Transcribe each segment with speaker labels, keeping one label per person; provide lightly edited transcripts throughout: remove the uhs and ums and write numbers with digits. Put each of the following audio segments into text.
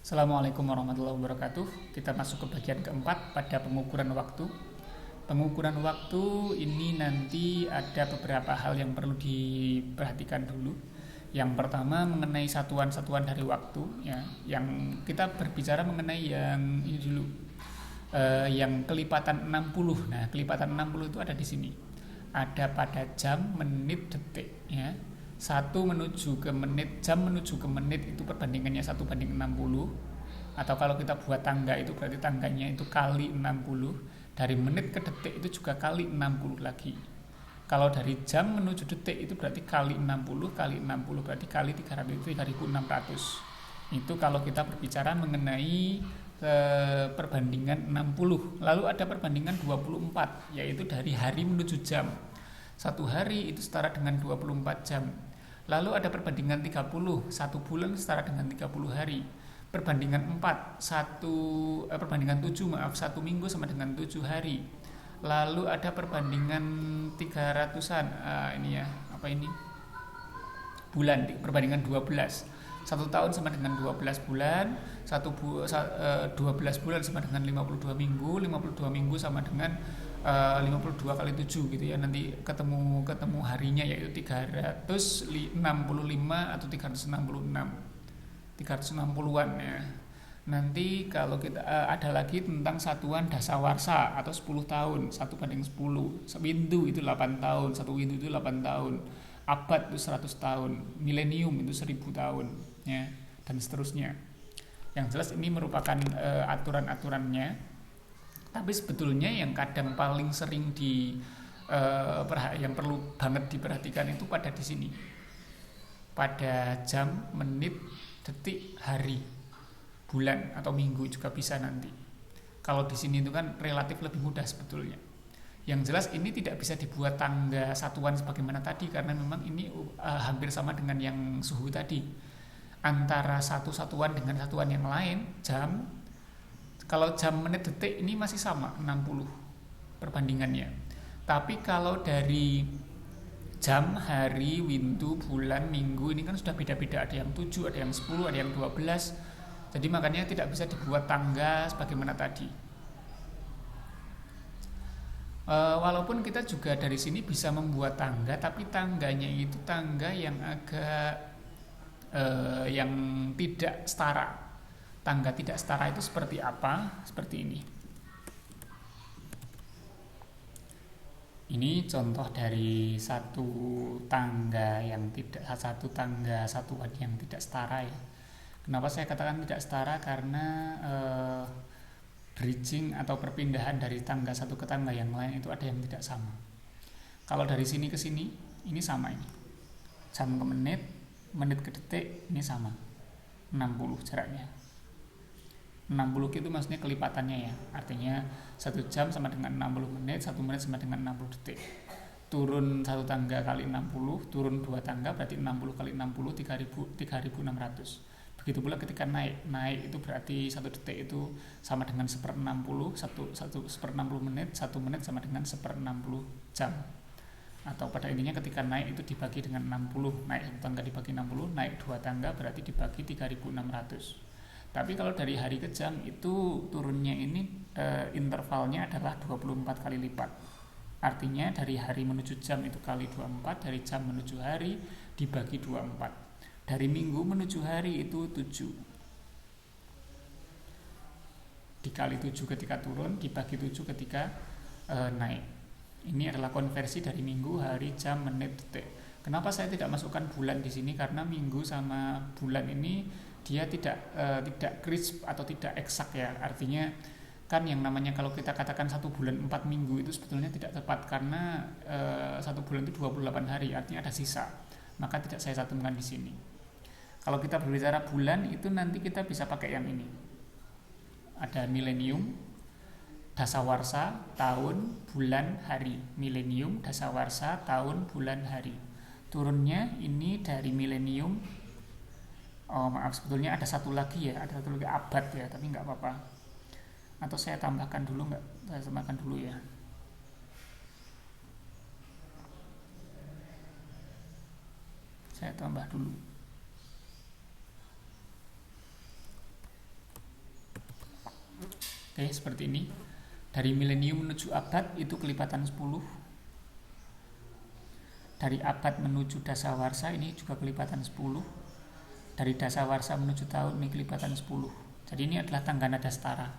Speaker 1: Assalamualaikum warahmatullahi wabarakatuh. Kita masuk ke bagian keempat pada pengukuran waktu. Pengukuran waktu ini nanti ada beberapa hal yang perlu diperhatikan dulu. Yang pertama mengenai satuan-satuan dari waktu, ya. Yang kita berbicara mengenai yang ini dulu, yang kelipatan 60. Nah, kelipatan 60 itu ada di sini. Ada pada jam, menit, detik, ya. Satu menuju ke menit, jam menuju ke menit itu perbandingannya 1:60. Atau kalau kita buat tangga itu berarti tangganya itu kali 60. Dari menit ke detik itu juga kali 60 lagi. Kalau dari jam menuju detik itu berarti kali 60, kali 60 berarti kali 300 itu 3600. Itu kalau kita berbicara mengenai perbandingan 60. Lalu ada perbandingan 24, yaitu dari hari menuju jam. Satu hari itu setara dengan 24 jam. Lalu ada perbandingan 30, satu bulan setara dengan 30 hari. Perbandingan 4, perbandingan 7, maaf, satu minggu sama dengan 7 hari. Lalu ada perbandingan 300-an, ini ya, apa ini? Bulan, perbandingan 12. Satu tahun sama dengan 12 bulan, 12 bulan sama dengan 52 minggu, 52 minggu sama dengan 52 kali 7 gitu ya. Nanti ketemu harinya yaitu 365 atau 366. 360-an ya. Nanti kalau kita ada lagi tentang satuan dasawarsa atau 10 tahun, 1:10. Windu itu 8 tahun, satu windu itu 8 tahun. Abad itu 100 tahun, milenium itu 1000 tahun, ya, dan seterusnya. Yang jelas ini merupakan aturan-aturannya. Tapi sebetulnya yang kadang paling sering yang perlu banget diperhatikan itu pada di sini. Pada jam, menit, detik, hari, bulan atau minggu juga bisa nanti. Kalau di sini itu kan relatif lebih mudah sebetulnya. Yang jelas ini tidak bisa dibuat tangga satuan sebagaimana tadi karena memang ini hampir sama dengan yang suhu tadi. Antara satu satuan dengan satuan yang lain, jam, kalau jam, menit, detik ini masih sama 60 perbandingannya. Tapi kalau dari jam, hari, windu, bulan, minggu ini kan sudah beda-beda. Ada yang 7, ada yang 10, ada yang 12. Jadi makanya tidak bisa dibuat tangga sebagaimana tadi. Walaupun kita juga dari sini bisa membuat tangga, tapi tangganya itu tangga yang agak yang tidak setara. Tangga tidak setara itu seperti apa? Seperti ini. Ini contoh dari satu tangga satuan yang tidak setara ya. Kenapa saya katakan tidak setara? Karena bridging atau perpindahan dari tangga satu ke tangga yang lain itu ada yang tidak sama. Kalau dari sini ke sini, ini sama ini. Jam ke menit, menit ke detik, ini sama. 60 jaraknya. 60 itu maksudnya kelipatannya ya. Artinya 1 jam sama dengan 60 menit, 1 menit sama dengan 60 detik. Turun satu tangga kali 60, turun 2 tangga berarti 60 kali 60, 3600. Begitu pula ketika naik itu berarti 1 detik itu sama dengan 1/60, 1/60 menit, 1 menit sama dengan 1/60 jam. Atau pada intinya ketika naik itu dibagi dengan 60, naik 1 tangga dibagi 60, naik 2 tangga berarti dibagi 3600. Tapi kalau dari hari ke jam itu turunnya ini intervalnya adalah 24 kali lipat. Artinya dari hari menuju jam itu kali 24, dari jam menuju hari dibagi 24. Dari minggu menuju hari itu 7. Dikali 7 ketika turun, dibagi 7 ketika naik. Ini adalah konversi dari minggu, hari, jam, menit, detik. Kenapa saya tidak masukkan bulan di sini? Karena minggu sama bulan ini dia tidak crisp atau tidak eksak ya. Artinya kan yang namanya kalau kita katakan 1 bulan 4 minggu itu sebetulnya tidak tepat karena 1 bulan itu 28 hari, artinya ada sisa. Maka tidak saya satukan di sini. Kalau kita berbicara bulan itu nanti kita bisa pakai yang ini. Ada milenium, dasawarsa, tahun, bulan, hari. Milenium, dasawarsa, tahun, bulan, hari. Turunnya ini dari milenium. Oh maaf, sebetulnya ada satu lagi ya, ada satu lagi abad ya, tapi nggak apa-apa. Atau saya tambahkan dulu nggak? Saya tambahkan dulu ya. Saya tambah dulu. Oke, seperti ini. Dari milenium menuju abad itu kelipatan 10. Dari abad menuju dasawarsa ini juga kelipatan 10. Dari dasawarsa menuju tahun ini kelipatan 10. Jadi ini adalah tangga nada setara.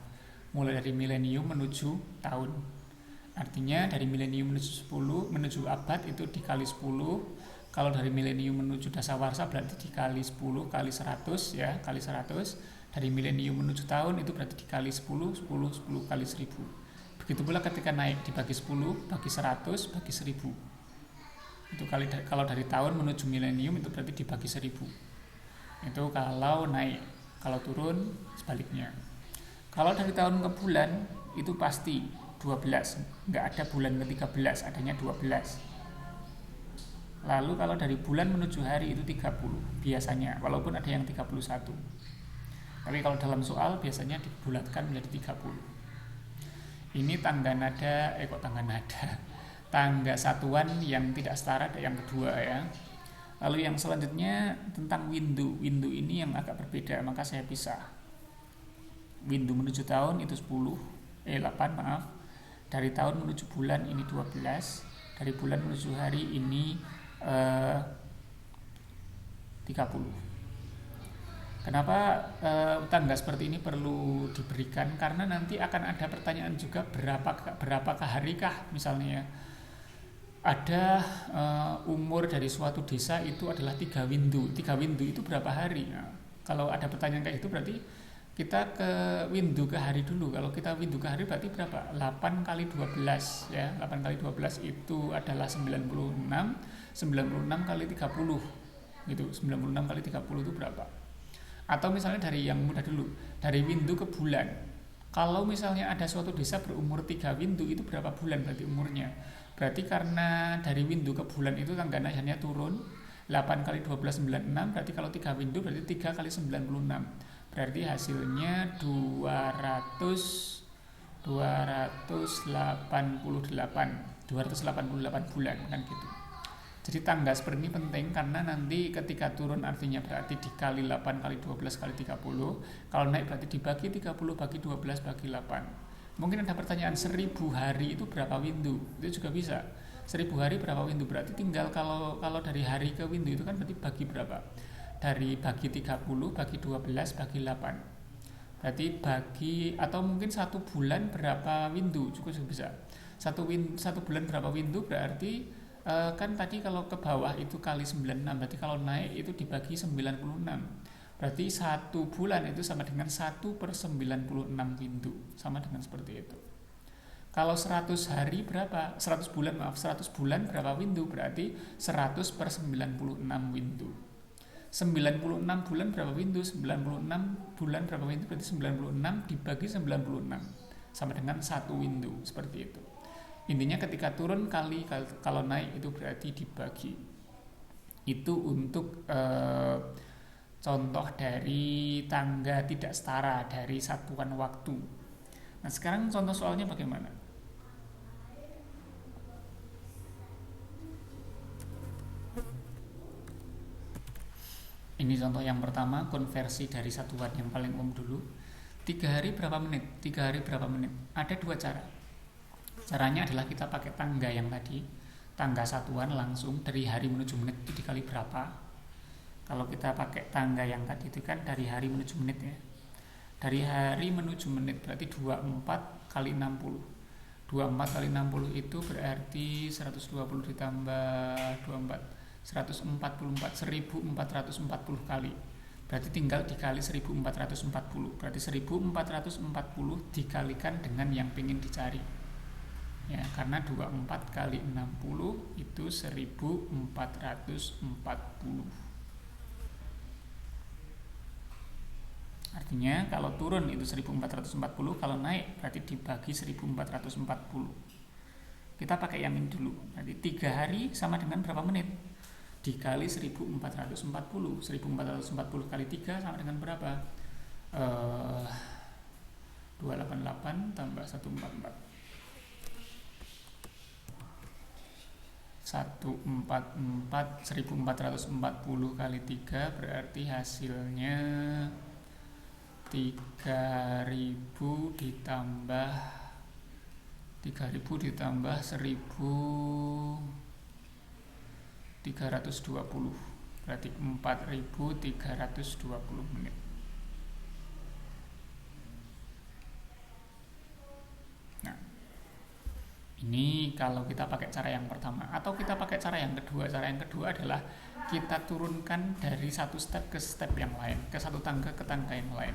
Speaker 1: Mulai dari milenium menuju tahun. Artinya dari milenium menuju 10 menuju abad itu dikali 10. Kalau dari milenium menuju dasawarsa berarti dikali 10 kali 100 ya, kali 100. Dari milenium menuju tahun itu berarti dikali 10, 10, 10 kali 1000. Begitu pula ketika naik dibagi 10, bagi 100, bagi 1000. Itu kalau dari tahun menuju milenium itu berarti dibagi 1000. Itu kalau naik. Kalau turun sebaliknya. Kalau dari tahun ke bulan itu pasti 12. Nggak ada bulan ke-13, adanya 12. Lalu kalau dari bulan menuju hari itu 30 biasanya, walaupun ada yang 31. Tapi kalau dalam soal biasanya dibulatkan menjadi 30. Ini tangga nada, tangga satuan yang tidak setara yang kedua ya. Lalu yang selanjutnya tentang windu. Windu ini yang agak berbeda, maka saya pisah. Windu menuju tahun itu 8 maaf. Dari tahun menuju bulan ini 12. Dari bulan menuju hari ini 30. Kenapa tangga seperti ini perlu diberikan? Karena nanti akan ada pertanyaan juga berapakah harikah misalnya. Ada umur dari suatu desa itu adalah 3 windu. 3 windu itu berapa hari? Nah, kalau ada pertanyaan kayak itu berarti kita ke windu ke hari dulu. Kalau kita windu ke hari berarti berapa? 8 kali 12 ya. 8 kali 12 itu adalah 96. 96 kali 30 gitu. 96 kali 30 itu berapa? Atau misalnya dari yang mudah dulu, dari windu ke bulan. Kalau misalnya ada suatu desa berumur 3 windu itu berapa bulan berarti umurnya? Berarti karena dari windu ke bulan itu tangga nadanya turun. 8 kali 12 96, berarti kalau 3 windu berarti 3 kali 96. Berarti hasilnya 288 bulan kan gitu. Jadi tangga seperti ini penting karena nanti ketika turun artinya berarti dikali 8 kali 12 kali 30. Kalau naik berarti dibagi 30 bagi 12 bagi 8. Mungkin ada pertanyaan 1000 hari itu berapa windu? Itu juga bisa. 1000 hari berapa windu? Berarti tinggal kalau dari hari ke windu itu kan berarti bagi berapa? Dari bagi 30 bagi 12 bagi 8. Berarti bagi atau mungkin 1 bulan berapa windu juga bisa. 1 bulan berapa windu berarti kan tadi kalau ke bawah itu kali 96, berarti kalau naik itu dibagi 96. Berarti 1 bulan itu sama dengan 1/96 windu. Sama dengan seperti itu. Kalau 100 hari berapa? 100 bulan maaf, 100 bulan berapa windu? Berarti 100/96 windu. 96 bulan berapa windu? 96 bulan berapa windu? Berarti 96 dibagi 96 sama dengan 1 windu, seperti itu. Intinya ketika turun kali kalau naik itu berarti dibagi. Itu untuk contoh dari tangga tidak setara dari satuan waktu. Nah sekarang contoh soalnya bagaimana? Ini contoh yang pertama, konversi dari satuan yang paling umum dulu. 3 hari berapa menit? 3 hari berapa menit? Ada 2 cara. Caranya adalah kita pakai tangga yang tadi, tangga satuan langsung dari hari menuju menit itu dikali berapa. Kalau kita pakai tangga yang tadi itu kan dari hari menuju menit ya. Dari hari menuju menit berarti 24 kali 60. 24 kali 60 itu berarti 120 ditambah 24, 144, 1440 kali. Berarti tinggal dikali 1440. Berarti 1440 dikalikan dengan yang ingin dicari. Ya, karena 24 kali 60 itu 1440. Artinya kalau turun itu 1440, kalau naik berarti dibagi 1440. Kita pakai yang ini dulu. Berarti 3 hari sama dengan berapa menit? Dikali 1440. 1440 kali 3 sama dengan berapa? 288 tambah 144. 1440 kali 3 berarti hasilnya 3000 ditambah 1320, berarti 4320 menit. Nah, ini kalau kita pakai cara yang pertama. Atau kita pakai cara yang kedua. Cara yang kedua adalah kita turunkan dari satu step ke step yang lain, ke satu tangga ke tangga yang lain.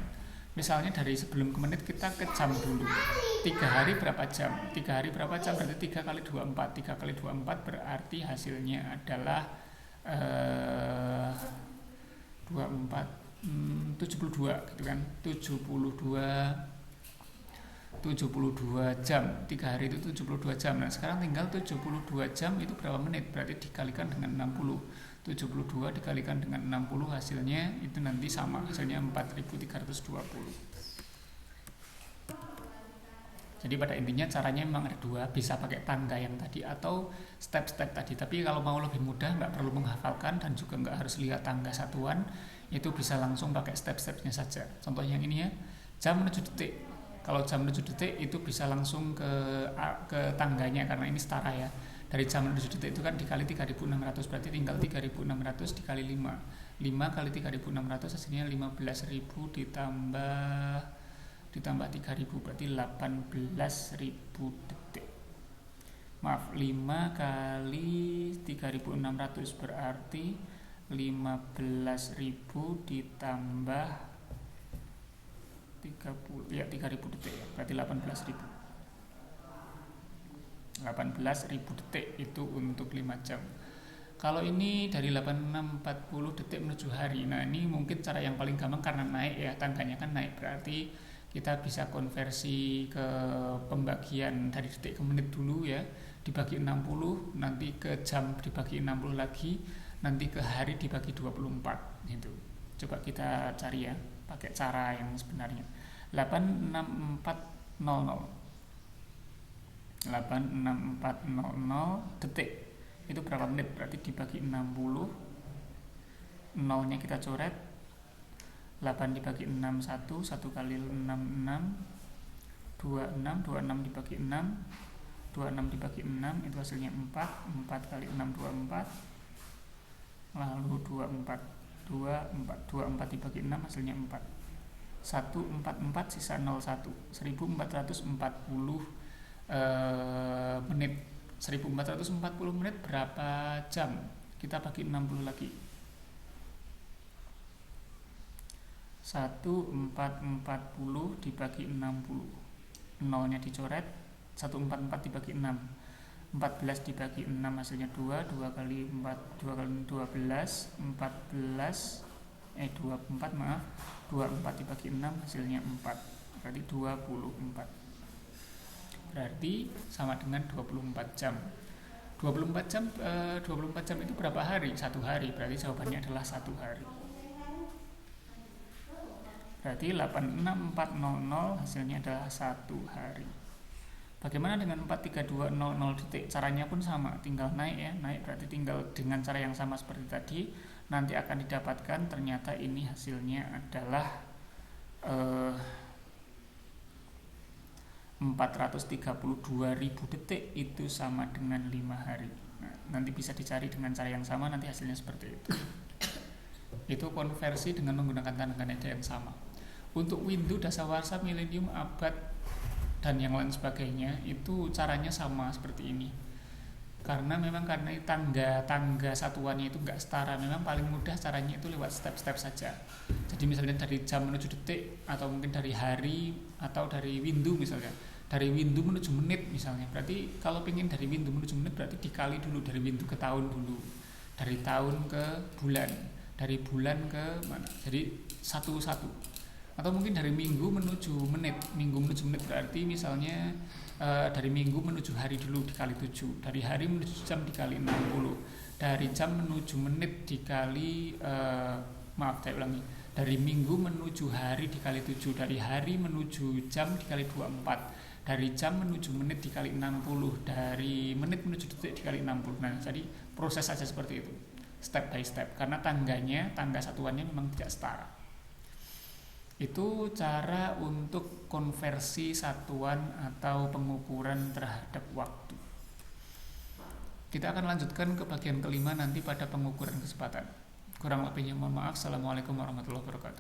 Speaker 1: Misalnya dari sebelum ke menit kita ke jam dulu. 3 hari berapa jam? 3 hari berapa jam? Berarti 3 kali 24. 3 kali 24 berarti hasilnya adalah 24 72 gitu kan. 72 jam. 3 hari itu 72 jam. Nah, sekarang tinggal 72 jam itu berapa menit? Berarti dikalikan dengan 60. 72 dikalikan dengan 60 hasilnya itu nanti sama, hasilnya 4320. Jadi pada intinya caranya memang ada dua, bisa pakai tangga yang tadi atau step-step tadi. Tapi kalau mau lebih mudah nggak perlu menghafalkan dan juga nggak harus lihat tangga satuan, itu bisa langsung pakai step-stepnya saja. Contohnya yang ini ya, jam menuju detik. Kalau jam menuju detik itu bisa langsung ke tangganya karena ini setara ya. Dari jam menuju detik itu kan dikali 3600, berarti tinggal 3600 dikali 5. 5 kali 3600 hasilnya 15.000 ditambah 3000 berarti 18.000 detik. Maaf, 5 kali 3600 berarti 15.000 ditambah 30 ya 3000 detik ya, berarti 18.000 detik itu untuk 5 jam. Kalau ini dari 8640 detik menuju hari. Nah, ini mungkin cara yang paling gampang karena naik ya, tangganya kan naik. Berarti kita bisa konversi ke pembagian dari detik ke menit dulu ya. Dibagi 60, nanti ke jam dibagi 60 lagi, nanti ke hari dibagi 24 gitu. Coba kita cari ya, pakai cara yang sebenarnya. 86400 detik itu berapa menit? Berarti dibagi 60, nolnya kita coret, 8 dibagi 6 1 kali 6 6 26 dibagi 6 dibagi 6 itu hasilnya 4 kali 6 24, lalu 24 dibagi 6 hasilnya 4, 144 sisa 01, 1440 menit. 1440 menit berapa jam? Kita bagi 60 lagi. 1440 dibagi 60. Nolnya dicoret. 144 dibagi 6. 14 dibagi 6 hasilnya 2. 2 kali 4 2 kali 12 24 maaf. 24 dibagi 6 hasilnya 4. Berarti 24. Berarti sama dengan 24 jam. 24 jam itu berapa hari? 1 hari. Berarti jawabannya adalah 1 hari. Berarti 86400 hasilnya adalah 1 hari. Bagaimana dengan 43200 detik? Caranya pun sama, tinggal naik ya. Naik berarti tinggal dengan cara yang sama seperti tadi. Nanti akan didapatkan ternyata ini hasilnya adalah 432.000 detik itu sama dengan 5 hari. Nah, nanti bisa dicari dengan cara yang sama, nanti hasilnya seperti itu. Itu konversi dengan menggunakan tangga nada yang sama. Untuk Windu, dasawarsa, milenium, abad dan yang lain sebagainya itu caranya sama seperti ini. Karena tangga satuannya itu enggak setara. Memang paling mudah caranya itu lewat step-step saja. Jadi misalnya dari jam menuju detik, atau mungkin dari hari, atau dari Windu misalnya. Dari Windu menuju menit misalnya. Berarti kalau pengen dari Windu menuju menit berarti dikali dulu dari Windu ke tahun dulu. Dari tahun ke bulan. Dari bulan ke mana? Jadi satu-satu. Atau mungkin dari minggu menuju menit. Minggu menuju menit berarti misalnya dari minggu menuju hari dulu dikali 7. Dari hari menuju jam dikali 60. Dari jam menuju menit dikali saya ulangi. Dari minggu menuju hari dikali 7. Dari hari menuju jam dikali 24. Dari jam menuju menit dikali 60. Dari menit menuju detik dikali 60. Nah, jadi proses saja seperti itu, step by step. Karena tangga satuannya memang tidak setara. Itu cara untuk konversi satuan atau pengukuran terhadap waktu. Kita akan lanjutkan ke bagian kelima nanti pada pengukuran kecepatan. Kurang lebihnya mohon maaf. Assalamualaikum warahmatullahi wabarakatuh.